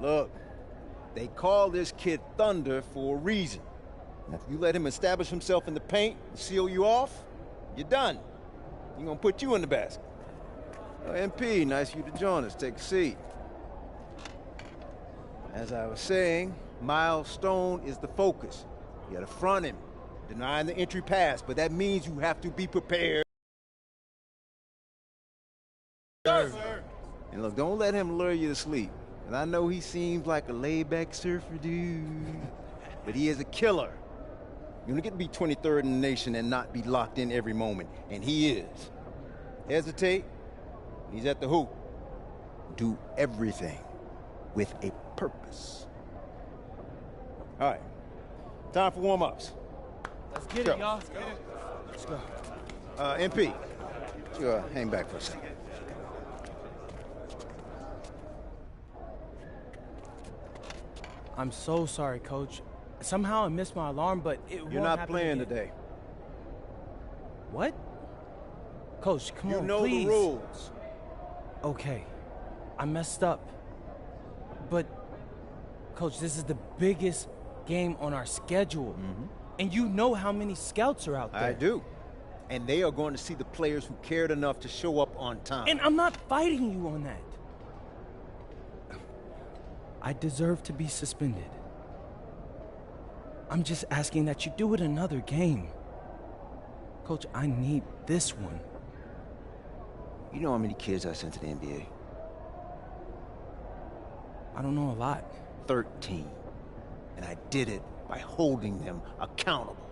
Look, they call this kid Thunder for a reason. And if you let him establish himself in the paint and seal you off, you're done. He's gonna put you in the basket. MP, nice of you to join us. Take a seat. As I was saying, Miles Stone is the focus. You gotta front him, denying the entry pass, but that means you have to be prepared. Yes, sir. And look, don't let him lure you to sleep. And I know he seems like a laid-back surfer dude, but he is a killer. You're gonna get to be 23rd in the nation and not be locked in every moment, and he is. Hesitate, he's at the hoop. Do everything with a purpose. All right, time for warm-ups. Let's get it, y'all. Let's go. MP, you hang back for a second. I'm so sorry, Coach. Somehow I missed my alarm, but it won't You're not happen playing again. today. What? Coach, come on, You know please. the rules. Okay, I messed up. But, Coach, this is the biggest game on our schedule. And you know how many scouts are out there. I do. And they are going to see the players who cared enough to show up on time. And I'm not fighting you on that. I deserve to be suspended. I'm just asking that you do it another game. Coach, I need this one. You know how many kids I sent to the NBA? I don't know a lot. 13. And I did it by holding them accountable.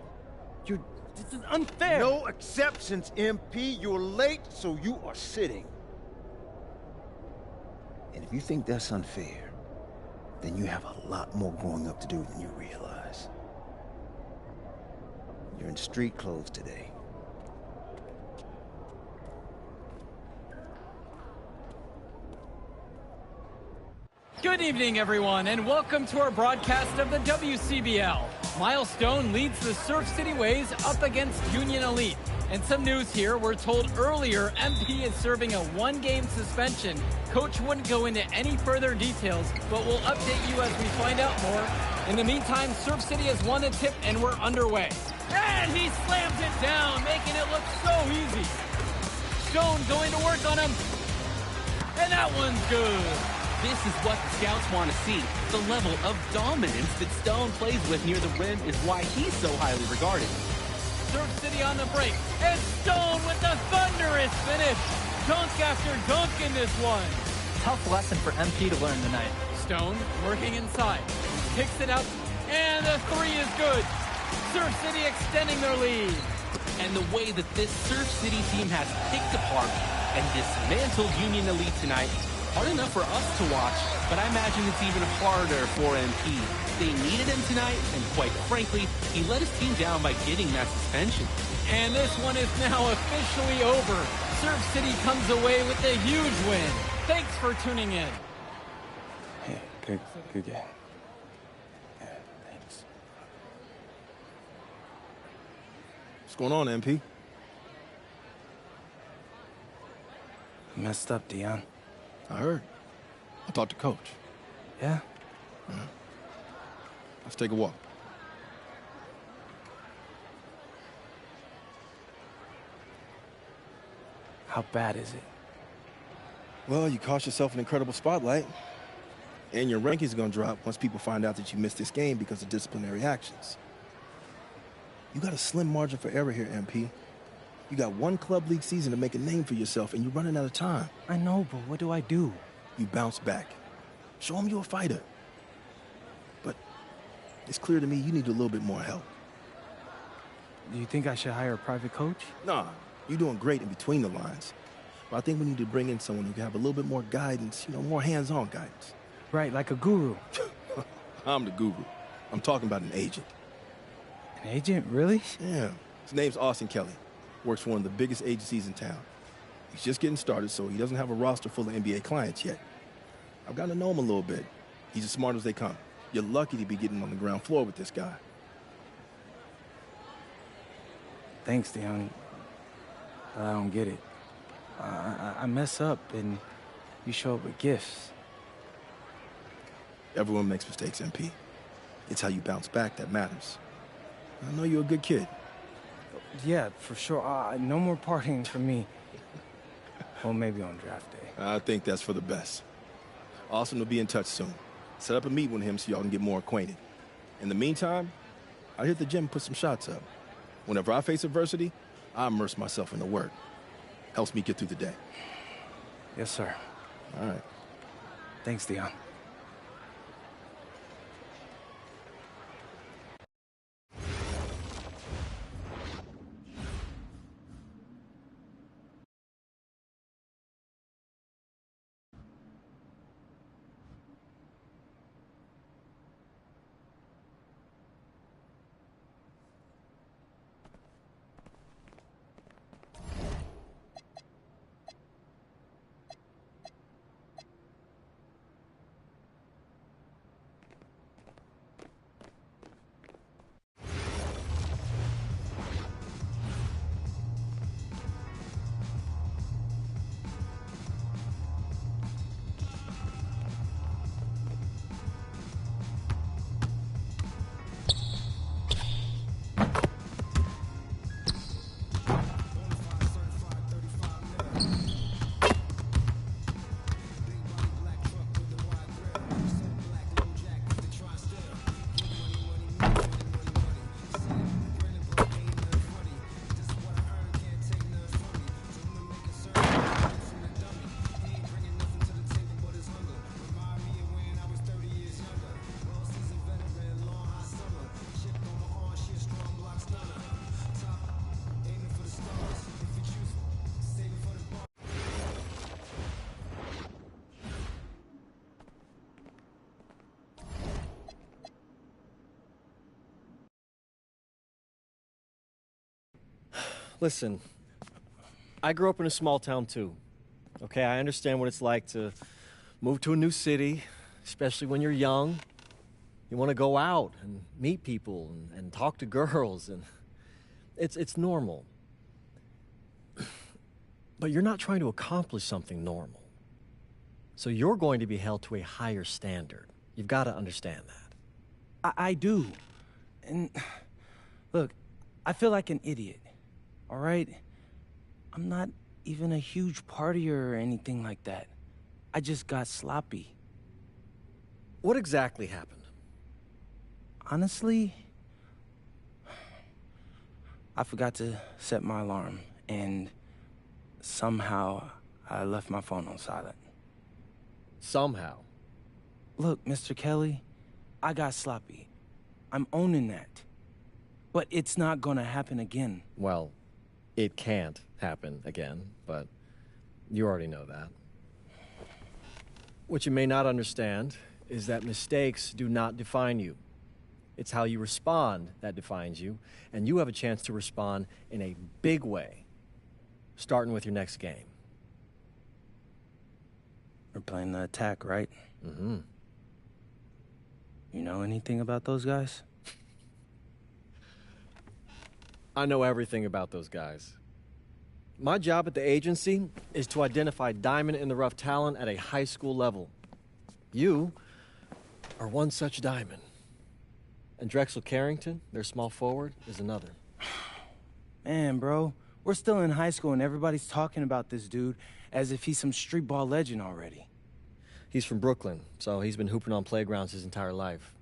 This is unfair. No exceptions, MP. You're late, so you are sitting. And if you think that's unfair, then you have a lot more growing up to do than you realize. You're in street clothes today. Good evening, everyone, and welcome to our broadcast of the WCBL. Miles Stone leads the Surf City Waves up against Union Elite. And some news here, we're told earlier MP is serving a one-game suspension. Coach wouldn't go into any further details, but we'll update you as we find out more. In the meantime, Surf City has won the tip and we're underway. And he slams it down, making it look so easy. Stone going to work on him. And that one's good. This is what the scouts want to see. The level of dominance that Stone plays with near the rim is why he's so highly regarded. Surf City on the break, and Stone with the thunderous finish. Dunk after dunk in this one. Tough lesson for MP to learn tonight. Stone working inside, kicks it out, and the three is good. Surf City extending their lead. And the way that this Surf City team has picked apart and dismantled Union Elite tonight, hard enough for us to watch, but I imagine it's even harder for MP. They needed him tonight, and quite frankly, he let his team down by getting that suspension. And this one is now officially over. Surf City comes away with a huge win. Thanks for tuning in. Hey, good game. Yeah, thanks. What's going on, MP? I messed up, Dion. I heard. I talked to Coach. Yeah? Let's take a walk. How bad is it? Well, you cost yourself an incredible spotlight. And your rankings are going to drop once people find out that you missed this game because of disciplinary actions. You got a slim margin for error here, MP. You got one club league season to make a name for yourself, and you're running out of time. I know, but what do I do? You bounce back. Show them you're a fighter. But it's clear to me you need a little bit more help. Do you think I should hire a private coach? Nah, you're doing great in between the lines. But I think we need to bring in someone who can have a little bit more guidance, more hands-on guidance. Right, like a guru. I'm the guru. I'm talking about an agent. An agent, really? Yeah. His name's Austin Kelly. Works for one of the biggest agencies in town. He's just getting started, so he doesn't have a roster full of NBA clients yet. I've gotten to know him a little bit. He's as smart as they come. You're lucky to be getting on the ground floor with this guy. Thanks, Dion. But I don't get it. I mess up, and you show up with gifts. Everyone makes mistakes, MP. It's how you bounce back that matters. I know you're a good kid. Yeah, for sure. No more partying for me. Well, maybe on draft day. I think that's for the best. Austin will be in touch soon. Set up a meet with him so y'all can get more acquainted. In the meantime, I hit the gym and put some shots up. Whenever I face adversity, I immerse myself in the work. Helps me get through the day. Yes, sir. All right. Thanks, Dion. Listen, I grew up in a small town too. Okay, I understand what it's like to move to a new city, especially when you're young. You want to go out and meet people and talk to girls, and it's normal. But you're not trying to accomplish something normal. So you're going to be held to a higher standard. You've got to understand that. I do. And look, I feel like an idiot. All right? I'm not even a huge partier or anything like that. I just got sloppy. What exactly happened? Honestly, I forgot to set my alarm, and somehow I left my phone on silent. Somehow? Look, Mr. Kelly, I got sloppy. I'm owning that. But it's not gonna happen again. Well, it can't happen again, but you already know that. What you may not understand is that mistakes do not define you. It's how you respond that defines you, and you have a chance to respond in a big way, starting with your next game. We're playing the attack, right? Mm-hmm. You know anything about those guys? I know everything about those guys. My job at the agency is to identify diamond-in-the-rough talent at a high school level. You are one such diamond. And Drexel Carrington, their small forward, is another. Man, bro, we're still in high school and everybody's talking about this dude as if he's some street ball legend already. He's from Brooklyn, so he's been hooping on playgrounds his entire life.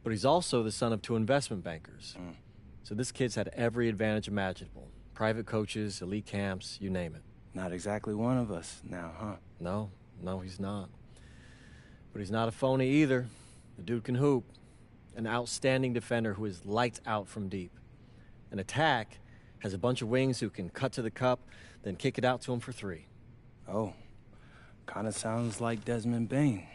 But he's also the son of 2 investment bankers. So this kid's had every advantage imaginable. Private coaches, elite camps, you name it. Not exactly one of us now, huh? No, he's not. But he's not a phony either. The dude can hoop. An outstanding defender who is lights out from deep. An attack has a bunch of wings who can cut to the cup, then kick it out to him for 3. Oh, kind of sounds like Desmond Bain.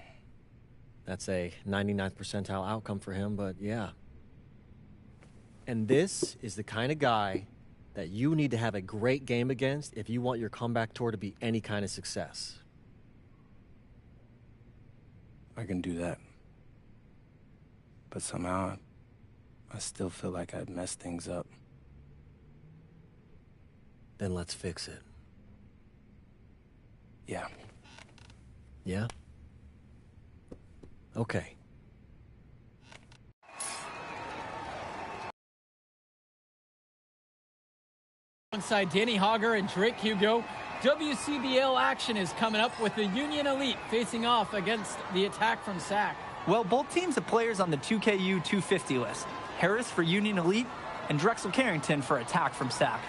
That's a 99th percentile outcome for him, but yeah. And this is the kind of guy that you need to have a great game against if you want your comeback tour to be any kind of success. I can do that. But somehow, I still feel like I'd messed things up. Then let's fix it. Yeah. Yeah? Okay. Alongside Danny Hogger and Drake Hugo, WCBL action is coming up with the Union Elite facing off against the Attack from SAC. Well, both teams have players on the 2KU 250 list. Harris for Union Elite and Drexel Carrington for Attack from SAC.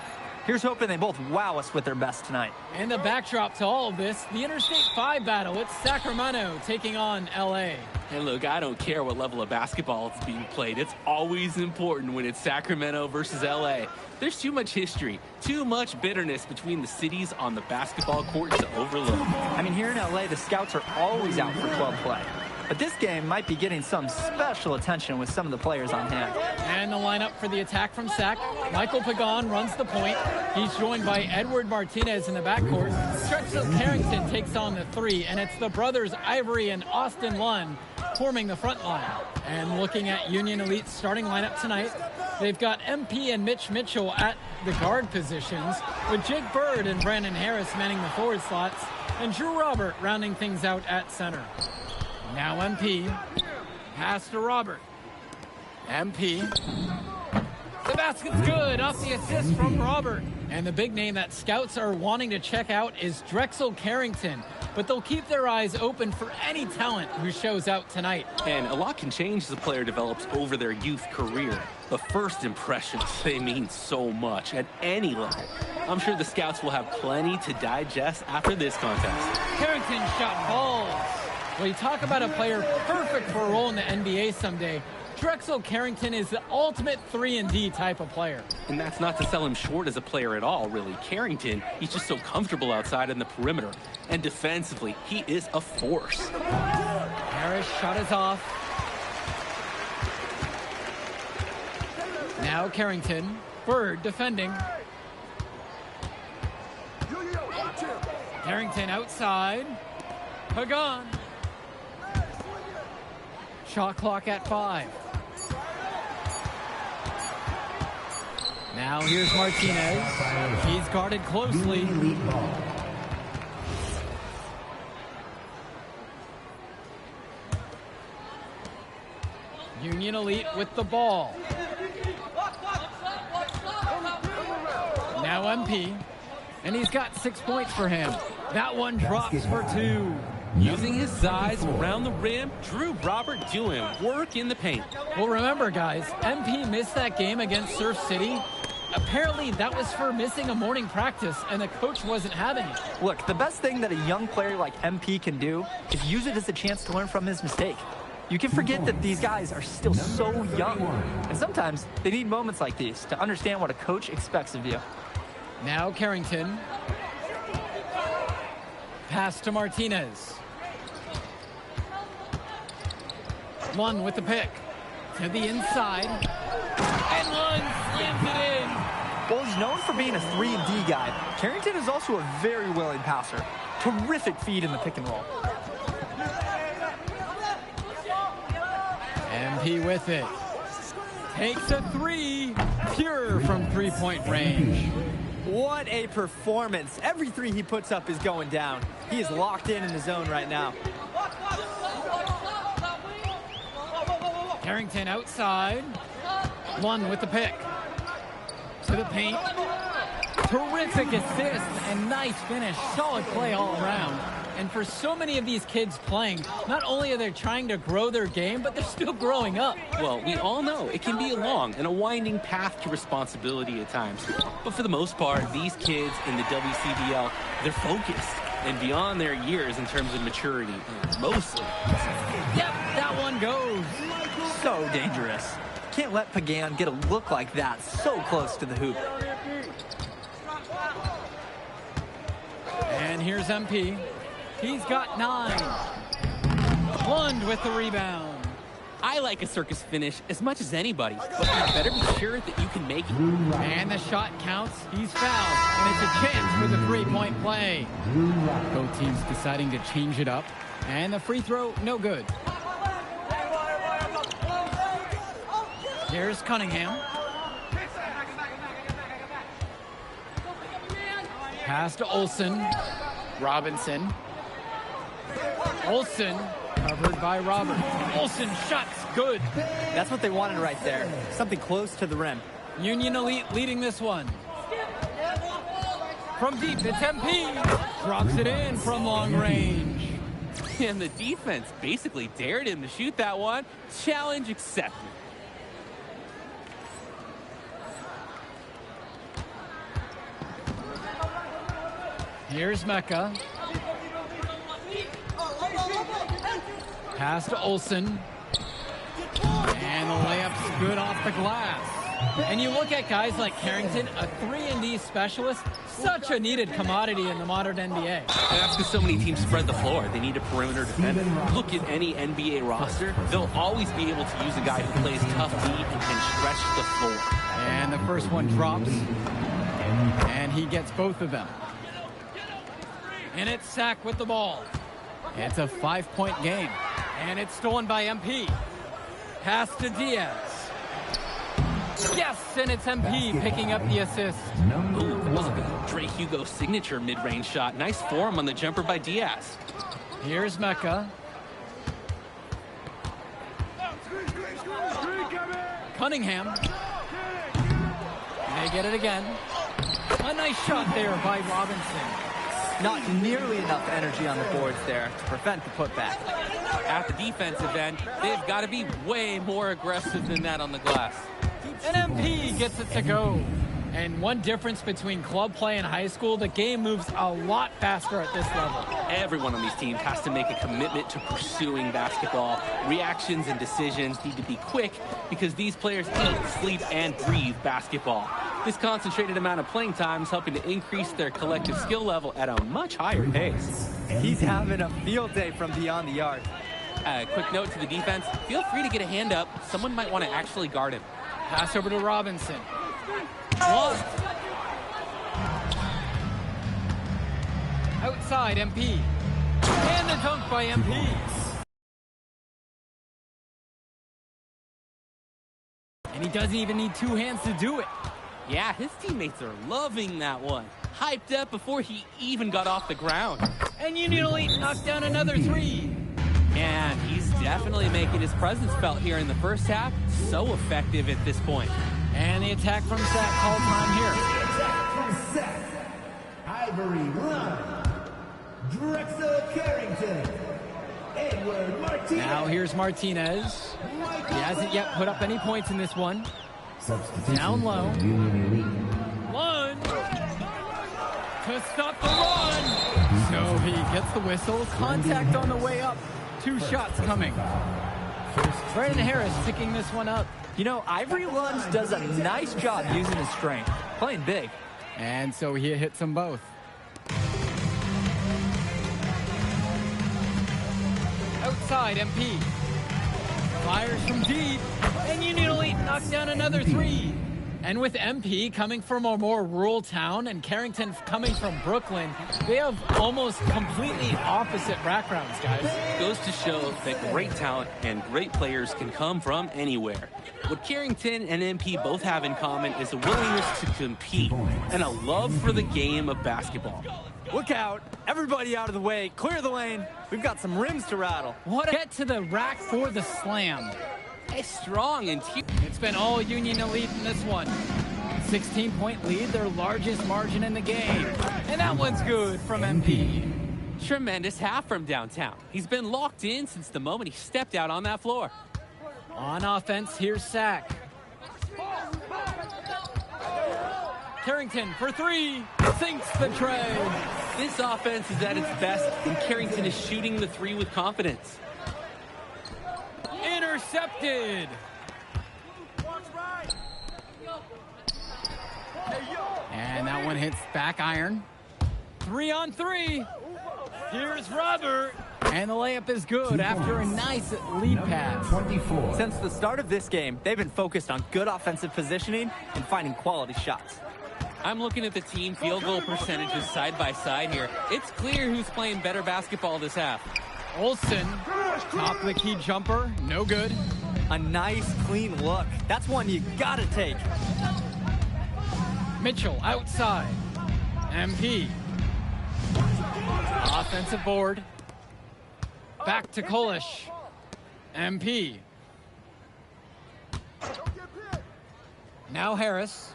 Here's hoping they both wow us with their best tonight. And the backdrop to all of this, the Interstate 5 battle. It's Sacramento taking on LA. And look, I don't care what level of basketball is being played. It's always important when it's Sacramento versus LA. There's too much history, too much bitterness between the cities on the basketball court to overlook. I mean, here in LA, the scouts are always out for club play. But this game might be getting some special attention with some of the players on hand. And the lineup for the Attack from SAC. Michael Pagan runs the point. He's joined by Edward Martinez in the backcourt. Drexel Carrington takes on the three, and it's the brothers Ivory and Austin Lund forming the front line. And looking at Union Elite's starting lineup tonight, they've got MP and Mitch Mitchell at the guard positions, with Jake Bird and Brandon Harris manning the forward slots, and Drew Robert rounding things out at center. Now MP, pass to Robert. MP, the basket's good off the assist from Robert. And the big name that scouts are wanting to check out is Drexel Carrington, but they'll keep their eyes open for any talent who shows out tonight. And a lot can change as a player develops over their youth career. But first impressions, they mean so much at any level. I'm sure the scouts will have plenty to digest after this contest. Carrington shot balls. Well, you talk about a player perfect for a role in the NBA someday. Drexel Carrington is the ultimate 3-and-D type of player. And that's not to sell him short as a player at all, really. Carrington, he's just so comfortable outside in the perimeter. And defensively, he is a force. Harris shot is off. Now Carrington. Bird defending. Carrington outside. Pagan. Shot clock at 5. Now here's Martinez. He's guarded closely. Union Elite with the ball. Now MP. And he's got 6 points for him. That one drops for 2. Using his size around the rim, Drew Robert doing work in the paint. Well, remember, guys, MP missed that game against Surf City. Apparently, that was for missing a morning practice, and the coach wasn't having it. Look, the best thing that a young player like MP can do is use it as a chance to learn from his mistake. You can forget that these guys are still so young, and sometimes they need moments like these to understand what a coach expects of you. Now Carrington. Pass to Martinez. Lund with the pick. To the inside. And Lund slams it in. Well, he's known for being a 3-and-D guy. Carrington is also a very willing passer. Terrific feed in the pick and roll. MP with it. Takes a 3. Pure from three-point range. What a performance. Every 3 he puts up is going down. He is locked in the zone right now. Carrington outside. Lund with the pick. To the paint. Terrific assist and nice finish. Solid play all around. And for so many of these kids playing, not only are they trying to grow their game, but they're still growing up. Well, we all know it can be a long and a winding path to responsibility at times. But for the most part, these kids in the WCBL, they're focused and beyond their years in terms of maturity, mostly. Yep, that one goes. So dangerous. Can't let Pagan get a look like that so close to the hoop. And here's MP. He's got 9. Lund with the rebound. I like a circus finish as much as anybody, but you better be sure that you can make it. And the shot counts. He's fouled. And it's a chance for the three-point play. Both teams deciding to change it up. And the free throw, no good. Here's Cunningham. Pass to Olsen. Robinson. Olsen Covered by Roberts. Olsen shots good. That's what they wanted right there. Something close to the rim. Union Elite leading this one. From deep, it's MP. Drops it in from long range. And the defense basically dared him to shoot that one. Challenge accepted. Here's Mecca. Pass to Olsen. And the layup's good off the glass. And you look at guys like Carrington, a 3-and-D specialist, such a needed commodity in the modern NBA. And that's because so many teams spread the floor. They need a perimeter defender. Look at any NBA roster. They'll always be able to use a guy who plays tough D and can stretch the floor. And the first one drops. And he gets both of them. And it's Sack with the ball. It's a 5-point game. And it's stolen by MP. Pass to Diaz. Yes, and it's MP picking up the assist. Ooh, that was a Dre Hugo signature mid-range shot. Nice form on the jumper by Diaz. Here's Mecca. Cunningham. They get it again. A nice shot there by Robinson. Not nearly enough energy on the boards there to prevent the putback. At the defensive end, they've got to be way more aggressive than that on the glass. And MP gets it to go. And one difference between club play and high school, the game moves a lot faster at this level. Everyone on these teams has to make a commitment to pursuing basketball. Reactions and decisions need to be quick because these players eat, sleep, and breathe basketball. This concentrated amount of playing time is helping to increase their collective skill level at a much higher pace. He's having a field day from beyond the arc. Quick note to the defense, feel free to get a hand up. Someone might want to actually guard him. Pass over to Robinson. Blocked. Outside, MP. And the dunk by MP. And he doesn't even need two hands to do it. Yeah, his teammates are loving that one. Hyped up before he even got off the ground. And Union Elite knocked down another three. And he's definitely making his presence felt here in the first half. So effective at this point. And the attack from Sack called time here. Attack from Sack. Ivory Run. Drexel Carrington. Edward Martinez. Now here's Martinez. He hasn't yet put up any points in this one. Down low. One. To stop the run. So he gets the whistle. Contact on the way up. Two shots coming. Brandon Harris picking this one up. You know, Ivory Lunds does a nice job using his strength, playing big. And so he hits them both. Outside, MP. Fires from deep. And Union Elite knocks down another three. And with MP coming from a more rural town and Carrington coming from Brooklyn, they have almost completely opposite backgrounds, guys. Goes to show that great talent and great players can come from anywhere. What Carrington and MP both have in common is a willingness to compete and a love for the game of basketball. Look out. Everybody out of the way. Clear the lane. We've got some rims to rattle. Get to the rack for the slam. A strong interior. It's been all Union Elite in this one. 16-point lead, their largest margin in the game. And that one's good from MP. Tremendous half from downtown. He's been locked in since the moment he stepped out on that floor. On offense, here's Sack. Carrington for three. Sinks the tray. This offense is at its best, and Carrington is shooting the three with confidence. Intercepted. And that one hits back iron. 3 on 3. Here's Robert. And the layup is good after a nice lead pass. Since the start of this game, they've been focused on good offensive positioning and finding quality shots. I'm looking at the team field goal percentages side by side here. It's clear who's playing better basketball this half. Olsen, top of the key jumper, no good. A nice, clean look. That's one you gotta take. Mitchell outside. MP. Offensive board. Back to Kolish. MP. Now Harris.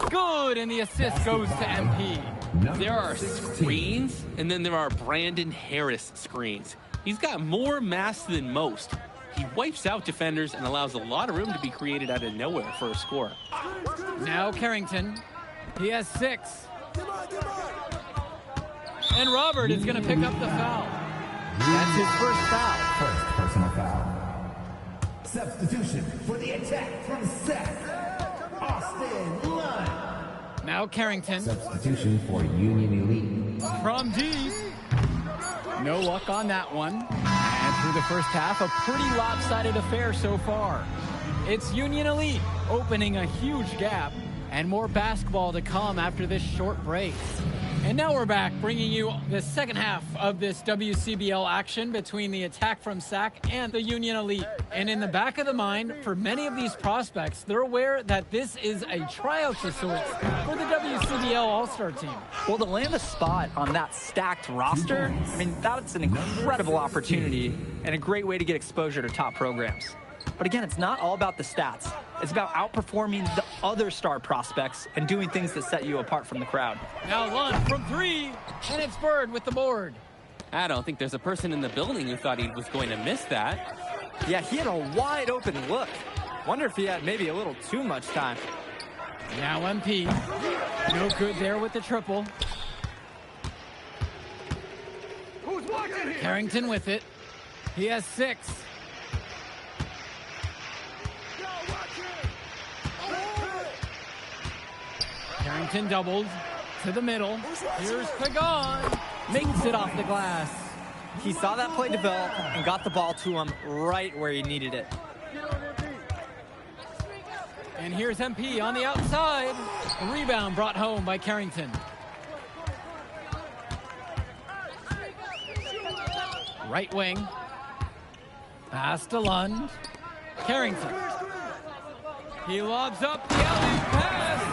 Good, and the assist goes to MP. There are screens, and then there are Brandon Harris screens. He's got more mass than most. He wipes out defenders and allows a lot of room to be created out of nowhere for a score. Now Carrington. He has 6. And Robert is going to pick up the foul. That's his first foul. First personal foul. Substitution for the attack from Seth. Austin Lund. Now Carrington. Substitution for Union Elite. From deep. No luck on that one. And through the first half, a pretty lopsided affair so far. It's Union Elite opening a huge gap, and more basketball to come after this short break. And now we're back, bringing you the second half of this WCBL action between the attack from SAC and the Union Elite. And in the back of the mind, for many of these prospects, they're aware that this is a tryout of sorts for the WCBL All-Star team. Well, to land a spot on that stacked roster, I mean, that's an incredible opportunity and a great way to get exposure to top programs. But again, it's not all about the stats. It's about outperforming the other star prospects and doing things that set you apart from the crowd. Now Lund from 3, and it's Bird with the board. I don't think there's a person in the building who thought he was going to miss that. Yeah, he had a wide open look. Wonder if he had maybe a little too much time. Now MP. No good there with the triple. Carrington with it. He has 6. Carrington doubled to the middle. Here's Pagan. Makes it off the glass. He saw that play develop and got the ball to him right where he needed it. And here's MP on the outside. A rebound brought home by Carrington. Right wing. Pass to Lund. Carrington. He lobs up the alley pass.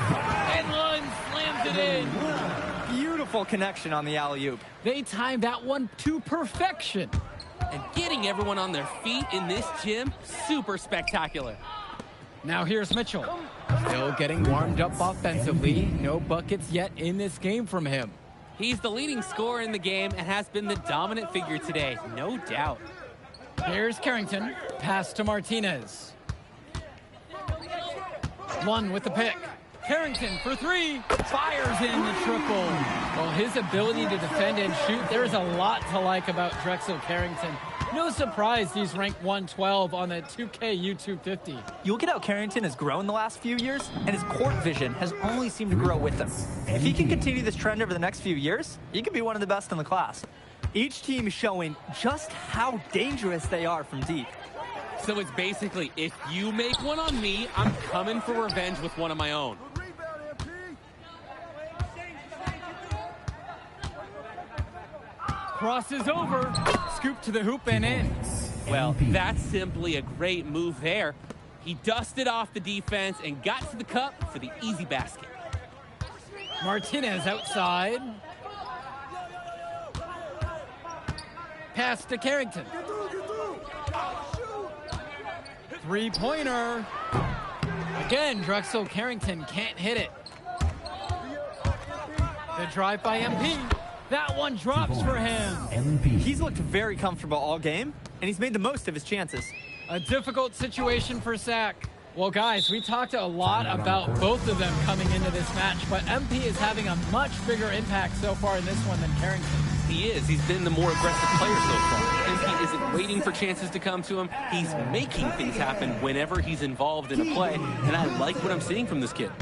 And Lund slams it in. Beautiful connection on the alley-oop. They timed that one to perfection. And getting everyone on their feet in this gym, super spectacular. Now here's Mitchell. Still getting warmed up offensively. No buckets yet in this game from him. He's the leading scorer in the game and has been the dominant figure today, no doubt. Here's Carrington. Pass to Martinez. Lund with the pick. Carrington for 3. Fires in the triple. Well, his ability to defend and shoot, there's a lot to like about Drexel Carrington. No surprise he's ranked 112 on the 2K YouTube 50. You look at how Carrington has grown the last few years, and his court vision has only seemed to grow with him. If he can continue this trend over the next few years, he could be one of the best in the class. Each team is showing just how dangerous they are from deep. So it's basically, if you make one on me, I'm coming for revenge with one of my own. Crosses over. Scoop to the hoop and in. Well, that's simply a great move there. He dusted off the defense and got to the cup for the easy basket. Martinez outside. Pass to Carrington. Three-pointer. Again, Drexel Carrington can't hit it. The drive by MP. That one drops for him. He's looked very comfortable all game, and he's made the most of his chances. A difficult situation for SAC. Well, guys, we talked a lot about both of them coming into this match, but MP is having a much bigger impact so far in this one than Carrington. He is. He's been the more aggressive player so far. MP isn't waiting for chances to come to him. He's making things happen whenever he's involved in a play, and I like what I'm seeing from this kid.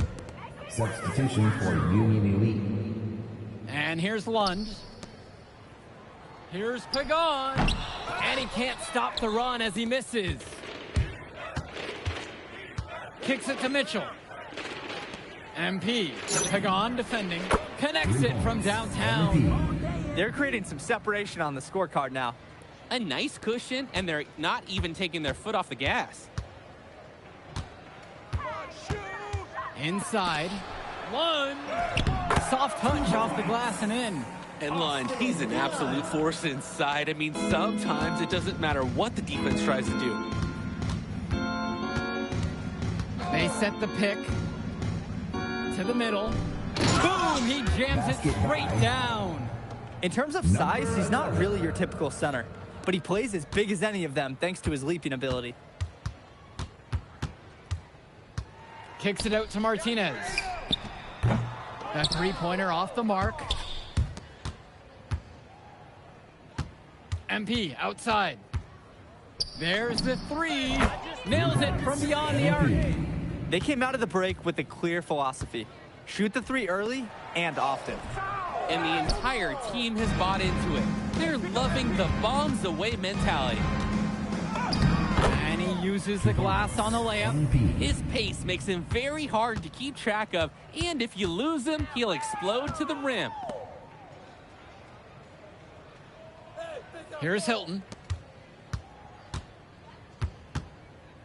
Substitution for Union Elite. And here's Lund. Here's Pagan. And he can't stop the run as he misses. Kicks it to Mitchell. MP. Pagan defending. Connects it from downtown. They're creating some separation on the scorecard now. A nice cushion, and they're not even taking their foot off the gas. Inside. Lund. Soft touch off the glass and in. And Lund, he's an absolute force inside. I mean, sometimes it doesn't matter what the defense tries to do. They set the pick to the middle. Boom! He jams it straight down. In terms of size, he's not really your typical center, but he plays as big as any of them thanks to his leaping ability. Kicks it out to Martinez. That three-pointer off the mark. MP outside. There's the three. Nails it from beyond the arc. They came out of the break with a clear philosophy. Shoot the three early and often. And the entire team has bought into it. They're loving the bombs away mentality. And he uses the glass on the layup. His pace makes him very hard to keep track of, and if you lose him, he'll explode to the rim. Here's Hilton.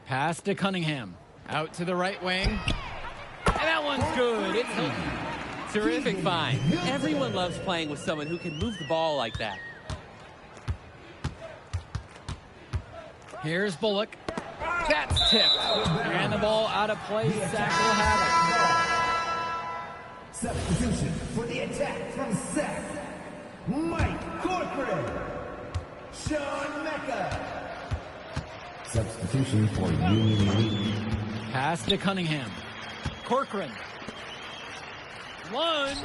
Pass to Cunningham. Out to the right wing. And that one's good. It's Hilton. Terrific find. Everyone loves playing with someone who can move the ball like that. Here's Bullock. That's tipped. And the ball out of play. Sack will have it. Substitution for the attack from Seth. Mike Corcoran. Sean Mecca. Substitution for Union Elite. Pass to Cunningham. Corcoran. One.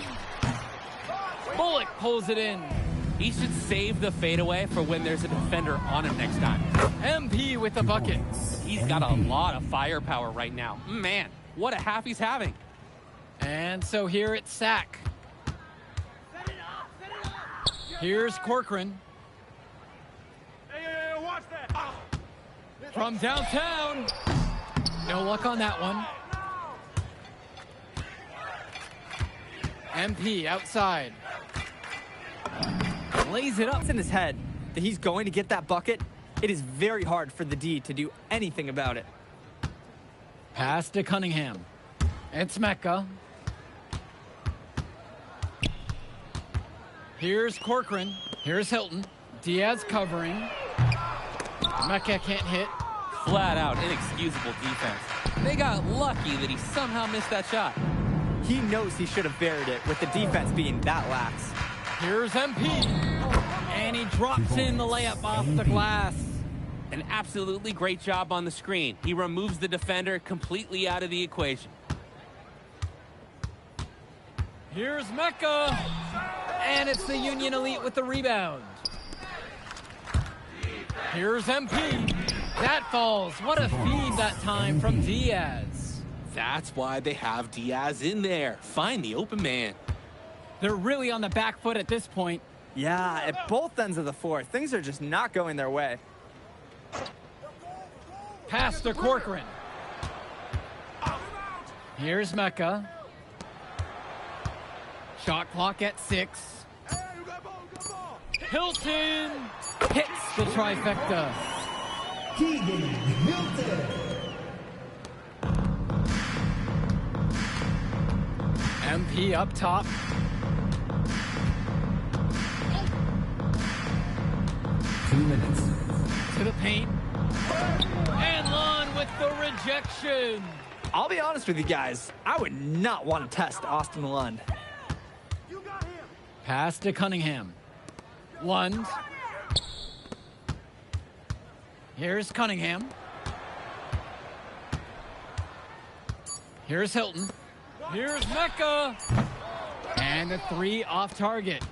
Bullock pulls it in. He should save the fadeaway for when there's a defender on him next time. MP with the bucket. He's got a lot of firepower right now. Man, what a half he's having. And so here it's Sack. Here's Corcoran. Watch that. From downtown. No luck on that one. MP outside. Lays it up. It's in his head that he's going to get that bucket. It is very hard for the D to do anything about it. Pass to Cunningham. It's Mecca. Here's Corcoran. Here's Hilton. Diaz covering. Mecca can't hit. Flat out inexcusable defense. They got lucky that he somehow missed that shot. He knows he should have buried it with the defense being that lax. Here's MP. And he drops in the layup off the glass. An absolutely great job on the screen. He removes the defender completely out of the equation. Here's Mecca. And it's the Union Elite with the rebound. Here's MP. That falls. What a feed that time from Diaz. That's why they have Diaz in there. Find the open man. They're really on the back foot at this point. Yeah, at both ends of the floor, things are just not going their way. Pass to Corcoran. Here's Mecca. Shot clock at 6. Hilton hits the trifecta. Keegan Hilton. MP up top. To the paint. And Lund with the rejection. I'll be honest with you guys. I would not want to test Austin Lund. Pass to Cunningham. Lund. Here's Cunningham. Here's Hilton. Here's Mecca. And the three off target.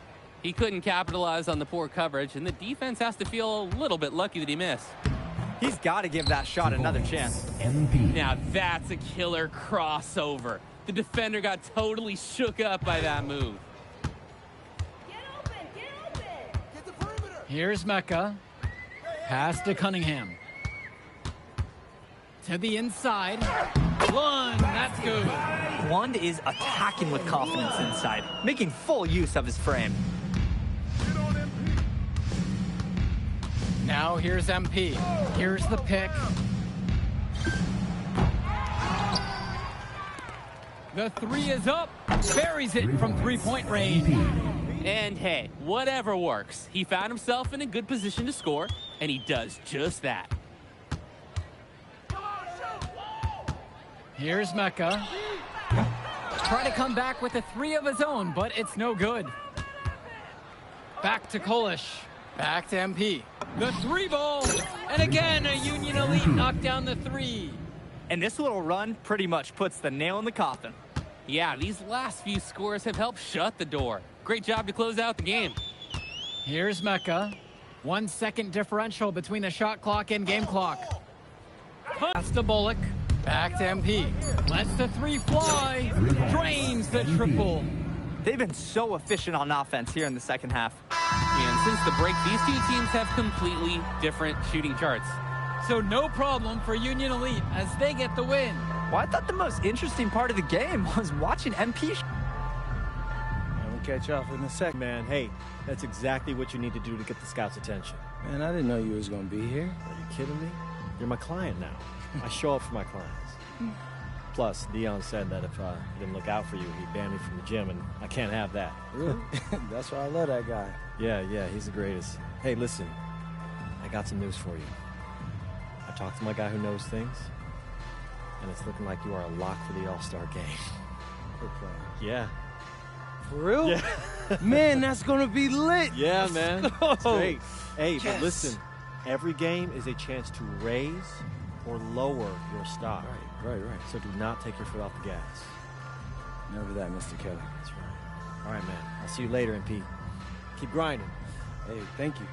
He couldn't capitalize on the poor coverage, and the defense has to feel a little bit lucky that he missed. He's got to give that shot another chance. Now that's a killer crossover. The defender got totally shook up by that move. Get open, get open. Get the perimeter. Here's Mecca. Pass to Cunningham. To the inside. Lund, that's good. Lund is attacking with confidence inside, making full use of his frame. Now here's MP. Here's the pick. The three is up. Buries it from three-point range. And hey, whatever works. He found himself in a good position to score, and he does just that. Here's Mecca. Try to come back with a 3 of his own, but it's no good. Back to Kolish. Back to MP. The 3 ball. And again, a Union Elite knocked down the 3. And this little run pretty much puts the nail in the coffin. Yeah, these last few scores have helped shut the door. Great job to close out the game. Here's Mecca. 1 second differential between the shot clock and game clock. Pass to Bullock. Back to MP. Lets the 3 fly. Drains the triple. They've been so efficient on offense here in the second half. And since the break, these two teams have completely different shooting charts. So no problem for Union Elite as they get the win. Well, I thought the most interesting part of the game was watching MP. We'll catch y'all in a sec. Man, hey, that's exactly what you need to do to get the scouts' attention. Man, I didn't know you was gonna be here. Are you kidding me? You're my client now. I show up for my clients. Plus, Dion said that if I didn't look out for you, he'd ban me from the gym, and I can't have that. Really? That's why I love that guy. Yeah, he's the greatest. Hey, listen, I got some news for you. I talked to my guy who knows things, and it's looking like you are a lock for the All-Star game. Yeah. For real? Yeah. Man, that's gonna be lit. Yeah, man. It's great. Hey, Yes. but listen, every game is a chance to raise or lower your stock. Right. So do not take your foot off the gas. Never that, Mr. Kelly. That's right. All right, man. I'll see you later, MP. Keep grinding. Hey, thank you.